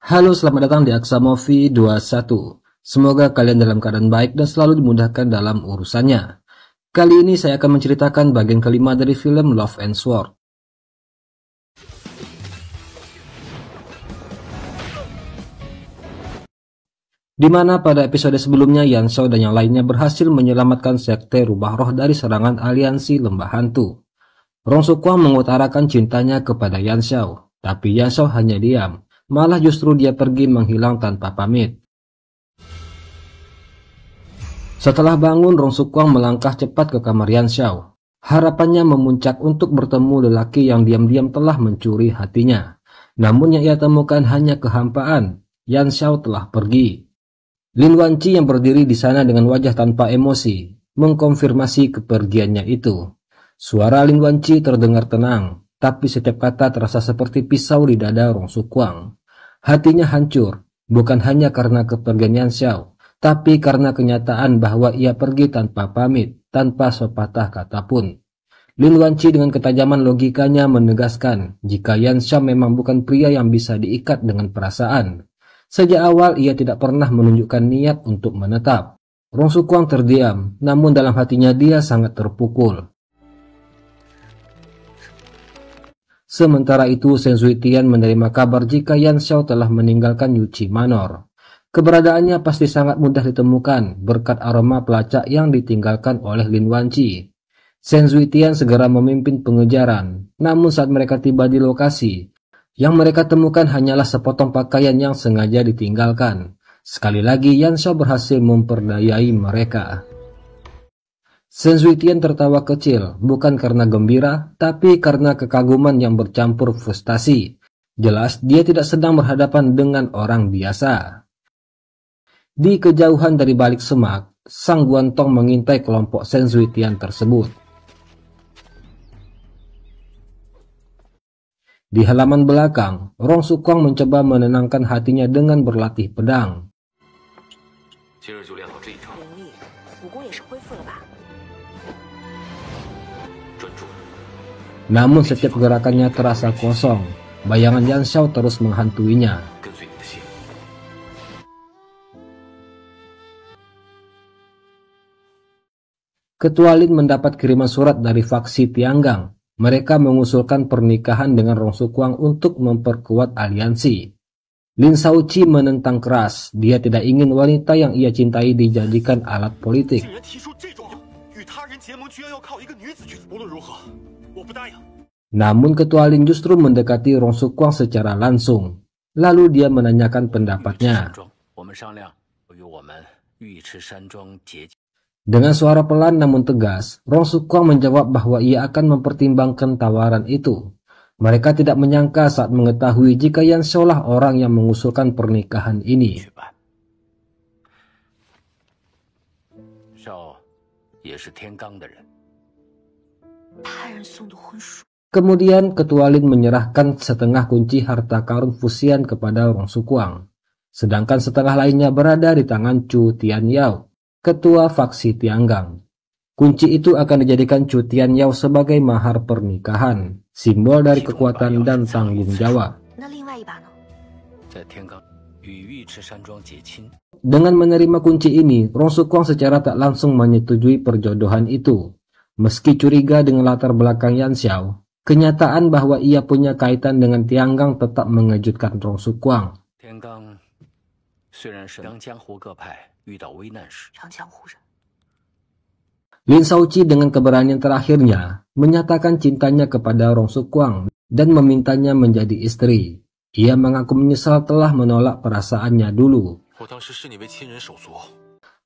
Halo, selamat datang di Aksa Movie 21. Semoga kalian dalam keadaan baik dan selalu dimudahkan dalam urusannya. Kali ini saya akan menceritakan bagian kelima dari film Love and Sword. Di mana pada episode sebelumnya Yan Xiao dan yang lainnya berhasil menyelamatkan sekte rubah roh dari serangan aliansi lembah hantu. Rong Sukwang mengutarakan cintanya kepada Yan Xiao, tapi Yan Xiao hanya diam. Malah justru dia pergi menghilang tanpa pamit. Setelah bangun, Rong Sukwang melangkah cepat ke kamar Yan Xiao. Harapannya memuncak untuk bertemu lelaki yang diam-diam telah mencuri hatinya. Namun yang ia temukan hanya kehampaan. Yan Xiao telah pergi. Lin Wanci yang berdiri di sana dengan wajah tanpa emosi mengkonfirmasi kepergiannya itu. Suara Lin Wanci terdengar tenang, tapi setiap kata terasa seperti pisau di dada Rong Sukwang. Hatinya hancur, bukan hanya karena kepergian Yan Xiao, tapi karena kenyataan bahwa ia pergi tanpa pamit, tanpa sepatah kata pun. Lin Wanci dengan ketajaman logikanya menegaskan jika Yan Xiao memang bukan pria yang bisa diikat dengan perasaan. Sejak awal ia tidak pernah menunjukkan niat untuk menetap. Rong Sukwang terdiam, namun dalam hatinya dia sangat terpukul. Sementara itu, Shen Zuitian menerima kabar jika Yan Xiao telah meninggalkan Yuqi Manor. Keberadaannya pasti sangat mudah ditemukan berkat aroma pelacak yang ditinggalkan oleh Lin Wanci. Shen Zuitian segera memimpin pengejaran, namun saat mereka tiba di lokasi, yang mereka temukan hanyalah sepotong pakaian yang sengaja ditinggalkan. Sekali lagi Yan Xiao berhasil memperdayai mereka. Shen Zuitian tertawa kecil, bukan karena gembira, tapi karena kekaguman yang bercampur frustasi. Jelas dia tidak sedang berhadapan dengan orang biasa. Di kejauhan dari balik semak, Sang Guantong mengintai kelompok Shen Zuitian tersebut. Di halaman belakang, Rong Sukwang mencoba menenangkan hatinya dengan berlatih pedang. Namun setiap gerakannya terasa kosong. Bayangan Yan Xiao terus menghantuinya. Ketua Lin mendapat kiriman surat dari faksi Tianggang. Mereka mengusulkan pernikahan dengan Rong Sukwang untuk memperkuat aliansi. Lin Shaoqi menentang keras. Dia tidak ingin wanita yang ia cintai dijadikan alat politik. Namun Ketua Lin justru mendekati Rong Sukwang secara langsung. Lalu dia menanyakan pendapatnya. Dengan suara pelan namun tegas, Rong Sukwang menjawab bahwa ia akan mempertimbangkan tawaran itu. Mereka tidak menyangka saat mengetahui jika Yan Xiao lah orang yang mengusulkan pernikahan ini. Kemudian Ketua Lin menyerahkan setengah kunci harta karun Fuxian kepada Rong Sukwang. Sedangkan setengah lainnya berada di tangan Chu Tianyao, ketua faksi Tianggang. Kunci itu akan dijadikan Chu Tianyao sebagai mahar pernikahan, simbol dari kekuatan dan tanggung jawab. Dengan menerima kunci ini, Rong Sukwang secara tak langsung menyetujui perjodohan itu. Meski curiga dengan latar belakang Yan Xiao, kenyataan bahwa ia punya kaitan dengan Tianggang tetap mengejutkan Rong Sukwang. Lin Shaoqi dengan keberanian terakhirnya menyatakan cintanya kepada Rong Sukwang dan memintanya menjadi istri. Ia mengaku menyesal telah menolak perasaannya dulu.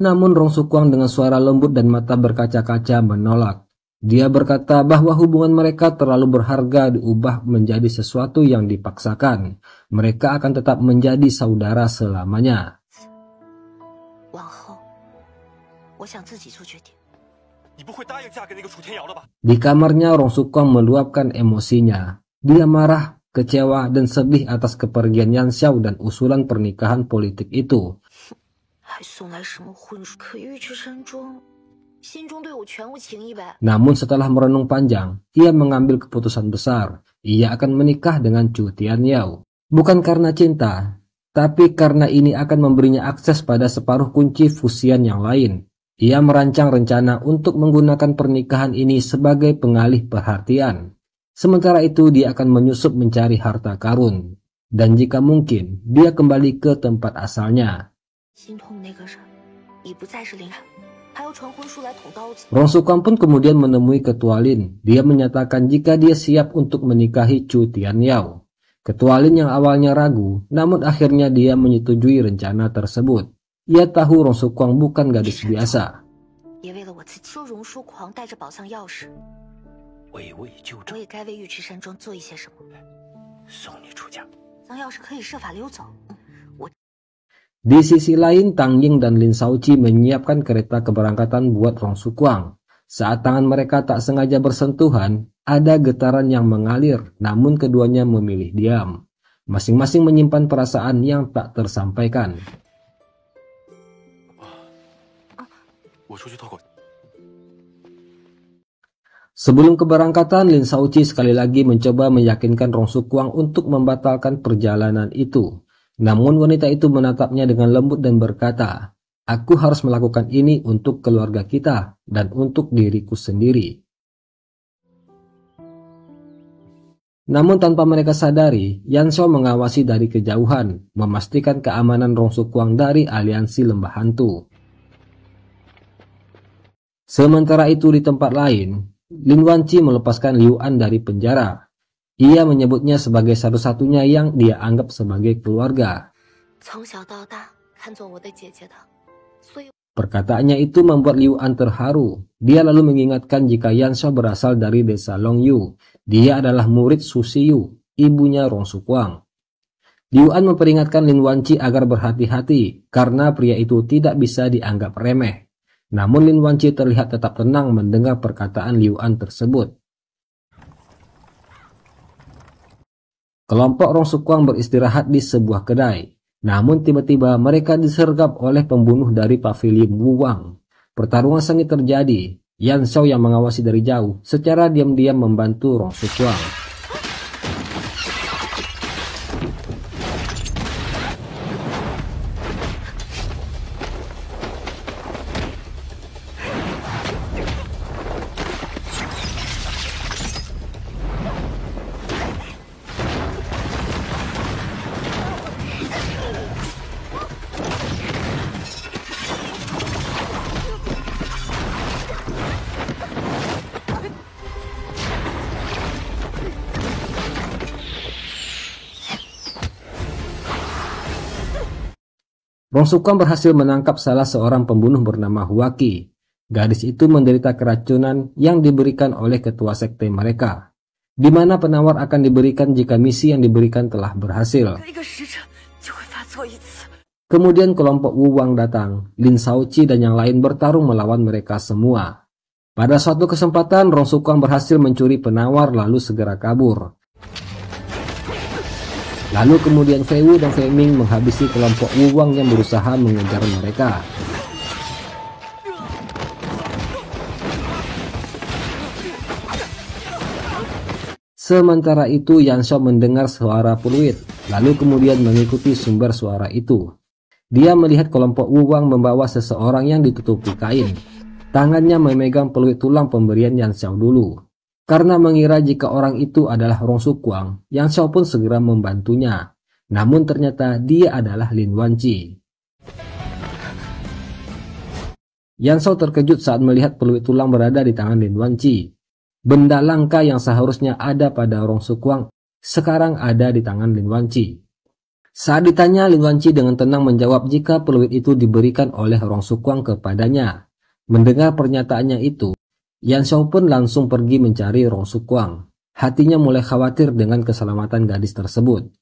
Namun Rong Sukwang dengan suara lembut dan mata berkaca-kaca menolak. Dia berkata bahwa hubungan mereka terlalu berharga diubah menjadi sesuatu yang dipaksakan. Mereka akan tetap menjadi saudara selamanya. Di kamarnya, Rong Sukwang meluapkan emosinya. Dia marah, kecewa, dan sedih atas kepergian Yan Xiao dan usulan pernikahan politik itu. Namun setelah merenung panjang, ia mengambil keputusan besar. Ia akan menikah dengan Chu Tianyao. Bukan karena cinta, Tapi karena ini akan memberinya akses pada separuh kunci fusian yang lain, ia merancang rencana untuk menggunakan pernikahan ini sebagai pengalih perhatian. Sementara itu dia akan menyusup mencari harta karun. Dan jika mungkin, dia kembali ke tempat asalnya. Rong Sukwang pun kemudian menemui Ketua Lin. Dia menyatakan jika dia siap untuk menikahi Chu Tianyao. Ketua Lin yang awalnya ragu, namun akhirnya dia menyetujui rencana tersebut. Ia tahu Rong Sukwang bukan gadis biasa. Di sisi lain, Tang Ying dan Lin Shaoqi menyiapkan kereta keberangkatan buat Rong Sukwang. Saat tangan mereka tak sengaja bersentuhan, ada getaran yang mengalir, namun keduanya memilih diam. Masing-masing menyimpan perasaan yang tak tersampaikan. Sebelum keberangkatan, Lin Shaoqi sekali lagi mencoba meyakinkan Rong Sukwang untuk membatalkan perjalanan itu. Namun wanita itu menatapnya dengan lembut dan berkata, "Aku harus melakukan ini untuk keluarga kita dan untuk diriku sendiri." Namun tanpa mereka sadari, Yan Xiao mengawasi dari kejauhan, memastikan keamanan Rong Sukwang dari aliansi lembah hantu. Sementara itu di tempat lain, Lin Wanqi melepaskan Liu An dari penjara. Ia menyebutnya sebagai satu-satunya yang dia anggap sebagai keluarga. Perkataannya itu membuat Liu An terharu. Dia lalu mengingatkan jika Yan Xiao berasal dari desa Longyu. Dia adalah murid Su Siyu, ibunya Rong Sukwang. Liu An memperingatkan Lin Wanqi agar berhati-hati karena pria itu tidak bisa dianggap remeh. Namun Lin Wanqi terlihat tetap tenang mendengar perkataan Liu An tersebut. Kelompok Rong Sukwang beristirahat di sebuah kedai. Namun tiba-tiba mereka disergap oleh pembunuh dari pavilion Wu Wang. Pertarungan sengit terjadi. Yan Xiao yang mengawasi dari jauh secara diam-diam membantu Rong Sukwang. Rong Sukwang berhasil menangkap salah seorang pembunuh bernama Huaki. Gadis itu menderita keracunan yang diberikan oleh ketua sekte mereka, di mana penawar akan diberikan jika misi yang diberikan telah berhasil. Kemudian kelompok Wu Wang datang, Lin Shaoqi dan yang lain bertarung melawan mereka semua. Pada suatu kesempatan, Rong Sukwang berhasil mencuri penawar lalu segera kabur. Lalu kemudian Fei Wu dan Fei Ming menghabisi kelompok Wu Wang yang berusaha mengejar mereka. Sementara itu Yan Xiao mendengar suara peluit, lalu kemudian mengikuti sumber suara itu. Dia melihat kelompok Wu Wang membawa seseorang yang ditutupi kain. Tangannya memegang peluit tulang pemberian Yan Xiao dulu. Karena mengira jika orang itu adalah Rong Sukwang, Yan Xiao pun segera membantunya. Namun ternyata dia adalah Lin Wanqi. Yan Xiao terkejut saat melihat peluit tulang berada di tangan Lin Wanqi. Benda langka yang seharusnya ada pada Rong Sukwang sekarang ada di tangan Lin Wanqi. Saat ditanya, Lin Wanqi dengan tenang menjawab jika peluit itu diberikan oleh Rong Sukwang kepadanya. Mendengar pernyataannya itu, Yan Xiao pun langsung pergi mencari Rong Sukwang. Hatinya mulai khawatir dengan keselamatan gadis tersebut.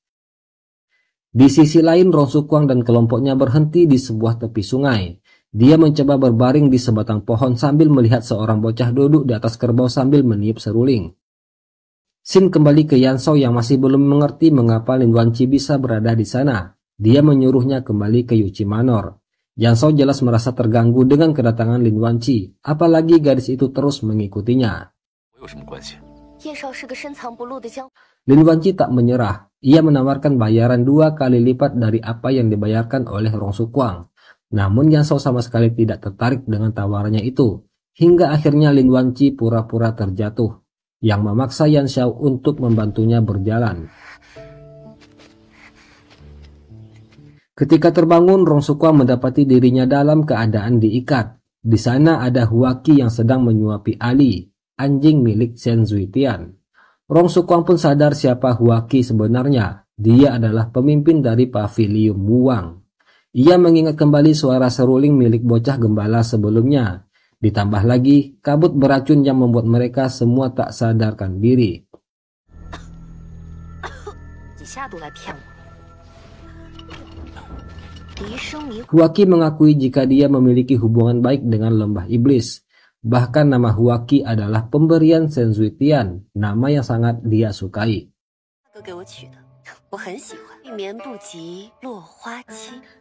Di sisi lain, Rong Sukwang dan kelompoknya berhenti di sebuah tepi sungai. Dia mencoba berbaring di sebatang pohon sambil melihat seorang bocah duduk di atas kerbau sambil meniup seruling. Xin kembali ke Yan Xiao yang masih belum mengerti mengapa Lin Wanqi bisa berada di sana. Dia menyuruhnya kembali ke Yuqi Manor. Yan Xiao jelas merasa terganggu dengan kedatangan Lin Wanqi, apalagi gadis itu terus mengikutinya. Lin Wanqi tak menyerah. Ia menawarkan bayaran 2 kali lipat dari apa yang dibayarkan oleh Rong Sukwang. Namun Yan Shao sama sekali tidak tertarik dengan tawarannya itu, hingga akhirnya Lin Wanci pura-pura terjatuh, yang memaksa Yan Shao untuk membantunya berjalan. Ketika terbangun, Rong Sukwang mendapati dirinya dalam keadaan diikat. Di sana ada Huaqi yang sedang menyuapi Ali, anjing milik Shen Zuitian. Rong Sukwang pun sadar siapa Huaqi sebenarnya. Dia adalah pemimpin dari Pavilion Muwang. Ia mengingat kembali suara seruling milik bocah gembala sebelumnya. Ditambah lagi kabut beracun yang membuat mereka semua tak sadarkan diri. Huaqi mengakui jika dia memiliki hubungan baik dengan lembah iblis. Bahkan nama Huaqi adalah pemberian Shen Zuitian, nama yang sangat dia sukai.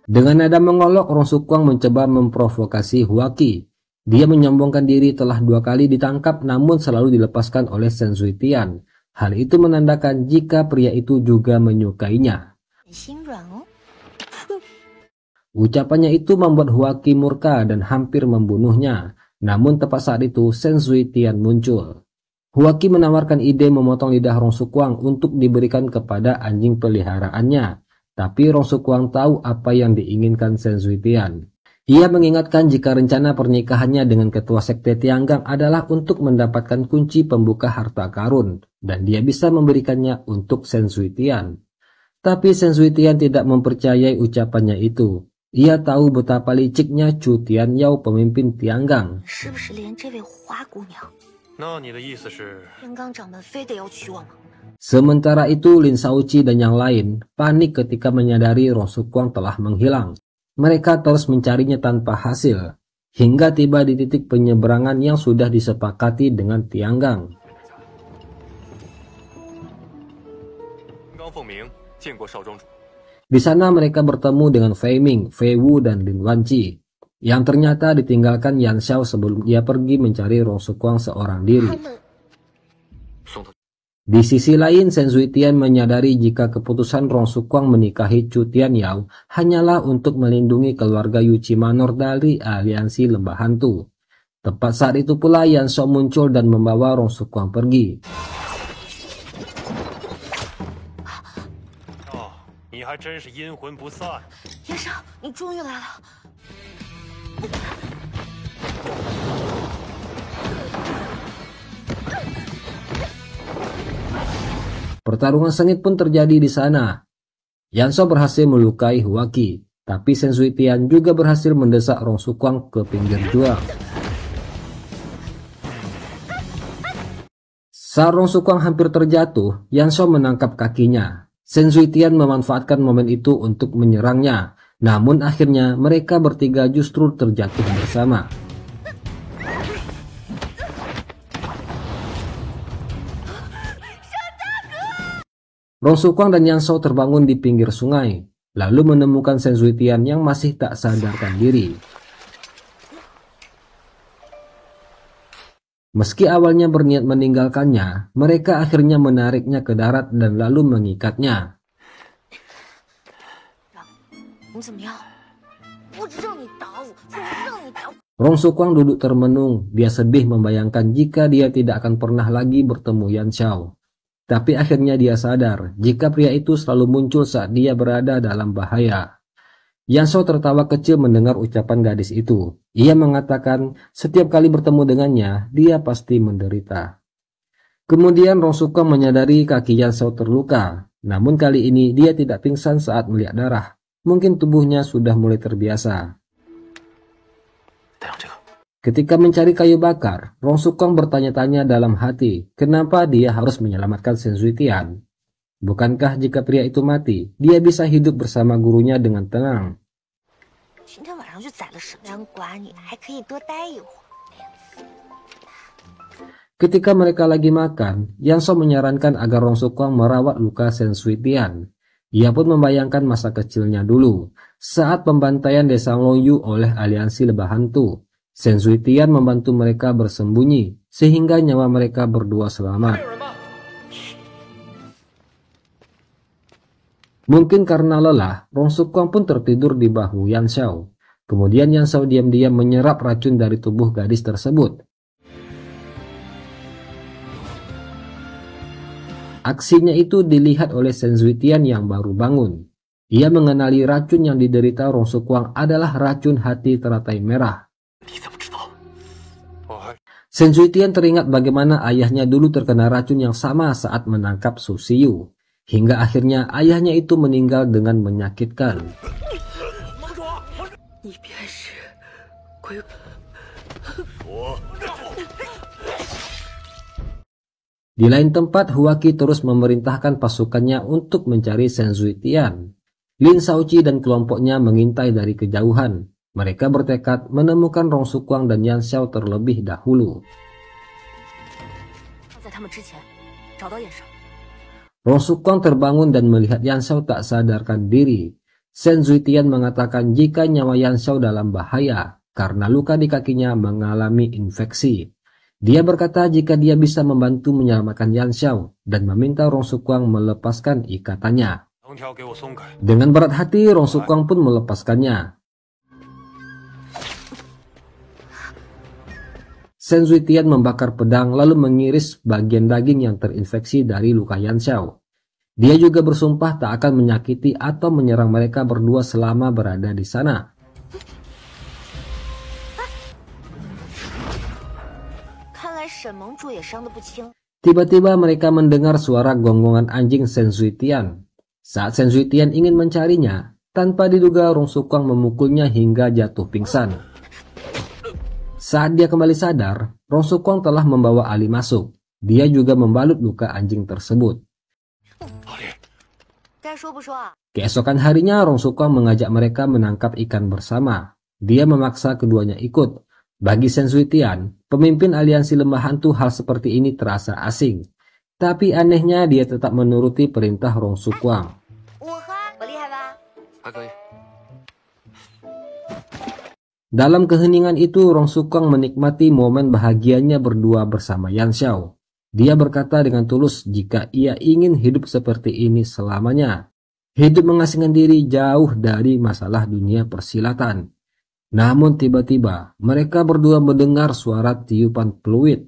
Dengan nada mengolok, Rong Sukwang mencoba memprovokasi Huaqi. Dia menyombongkan diri telah 2 kali ditangkap namun selalu dilepaskan oleh Shen Zuitian. Hal itu menandakan jika pria itu juga menyukainya. Ucapannya itu membuat Huaqi murka dan hampir membunuhnya. Namun tepat saat itu Shen Zuitian muncul. Huaqi menawarkan ide memotong lidah Rong Sukwang untuk diberikan kepada anjing peliharaannya. Tapi Rong Sukwang tahu apa yang diinginkan Shen Zuitian. Ia mengingatkan jika rencana pernikahannya dengan ketua sekte Tianggang adalah untuk mendapatkan kunci pembuka harta karun. Dan dia bisa memberikannya untuk Shen Zuitian. Tapi Shen Zuitian tidak mempercayai ucapannya itu. Ia tahu betapa liciknya Chu Tianyao, pemimpin Tianggang. Sementara itu Lin Shaoqi dan yang lain panik ketika menyadari Rong Sukwang telah menghilang. Mereka terus mencarinya tanpa hasil, hingga tiba di titik penyeberangan yang sudah disepakati dengan Tianggang. Di sana mereka bertemu dengan Fei Ming, Fei Wu, dan Lin Wanci, yang ternyata ditinggalkan Yan Shao sebelum ia pergi mencari Rong Sukwang seorang diri. Di sisi lain, Shen Zuitian menyadari jika keputusan Rong Sukwang menikahi Chu Tianyao hanyalah untuk melindungi keluarga Yuchi Manor dari aliansi lembah hantu. Tepat saat itu pula Yan Shao muncul dan membawa Rong Sukwang pergi. Pertarungan sengit pun terjadi di sana. Yan Shao berhasil melukai Huaqi, tapi Shen Zuitian juga berhasil mendesak Rong Sukwang ke pinggir juang. Saat Rong Sukwang hampir terjatuh, Yan Shao menangkap kakinya. Shen Zuitian memanfaatkan momen itu untuk menyerangnya, namun akhirnya mereka bertiga justru terjatuh bersama. Rong Sukwang dan Yan Shao terbangun di pinggir sungai, lalu menemukan Shen Zuitian yang masih tak sadarkan diri. Meski awalnya berniat meninggalkannya, mereka akhirnya menariknya ke darat dan lalu mengikatnya. Rong Sukwang duduk termenung, dia sedih membayangkan jika dia tidak akan pernah lagi bertemu Yan Shao. Tapi akhirnya dia sadar jika pria itu selalu muncul saat dia berada dalam bahaya. Yan Shao tertawa kecil mendengar ucapan gadis itu. Ia mengatakan setiap kali bertemu dengannya, dia pasti menderita. Kemudian Rong Sukwang menyadari kaki Yan Shao terluka. Namun kali ini dia tidak pingsan saat melihat darah. Mungkin tubuhnya sudah mulai terbiasa. Ketika mencari kayu bakar, Rong Sukwang bertanya-tanya dalam hati, kenapa dia harus menyelamatkan Shen Zuitian? Bukankah jika pria itu mati, dia bisa hidup bersama gurunya dengan tenang? Ketika mereka lagi makan, Yan Shao menyarankan agar Rong Sukwang merawat luka Shen Zuitian. Ia pun membayangkan masa kecilnya dulu, saat pembantaian desa Longyu oleh aliansi lebah hantu. Shen Zuitian membantu mereka bersembunyi, sehingga nyawa mereka berdua selamat. Mungkin karena lelah, Rong Sukwang pun tertidur di bahu Yan Xiao. Kemudian Yan Xiao diam-diam menyerap racun dari tubuh gadis tersebut. Aksinya itu dilihat oleh Shen Zuitian yang baru bangun. Ia mengenali racun yang diderita Rong Sukwang adalah racun hati teratai merah. Shen Zuitian teringat bagaimana ayahnya dulu terkena racun yang sama saat menangkap Su Siyu. Hingga akhirnya ayahnya itu meninggal dengan menyakitkan. Di lain tempat, Huaqi terus memerintahkan pasukannya untuk mencari Shen Zuitian. Lin Shaoqi dan kelompoknya mengintai dari kejauhan. Mereka bertekad menemukan Rong Sukwang dan Yan Xiao terlebih dahulu. Rong Sukwang terbangun dan melihat Yan Xiao tak sadarkan diri. Shen Zuitian mengatakan jika nyawa Yan Xiao dalam bahaya karena luka di kakinya mengalami infeksi. Dia berkata jika dia bisa membantu menyelamatkan Yan Xiao dan meminta Rong Sukwang melepaskan ikatannya. Dengan berat hati, Rong Sukwang pun melepaskannya. Shen Zuitian membakar pedang lalu mengiris bagian daging yang terinfeksi dari luka Yan Xiao. Dia juga bersumpah tak akan menyakiti atau menyerang mereka berdua selama berada di sana. Tiba-tiba mereka mendengar suara gonggongan anjing Shen Zuitian. Saat Shen Zuitian ingin mencarinya, tanpa diduga Rong Sukwang memukulnya hingga jatuh pingsan. Saat dia kembali sadar, Rong Sukwang telah membawa Ali masuk. Dia juga membalut luka anjing tersebut. Keesokan harinya, Rong Sukwang mengajak mereka menangkap ikan bersama. Dia memaksa keduanya ikut. Bagi Shen Zuitian, pemimpin aliansi lembah hantu, hal seperti ini terasa asing. Tapi anehnya dia tetap menuruti perintah Rong Sukwang. Dalam keheningan itu, Rong Sukwang menikmati momen bahagianya berdua bersama Yan Xiao. Dia berkata dengan tulus jika ia ingin hidup seperti ini selamanya. Hidup mengasingkan diri jauh dari masalah dunia persilatan. Namun tiba-tiba mereka berdua mendengar suara tiupan peluit.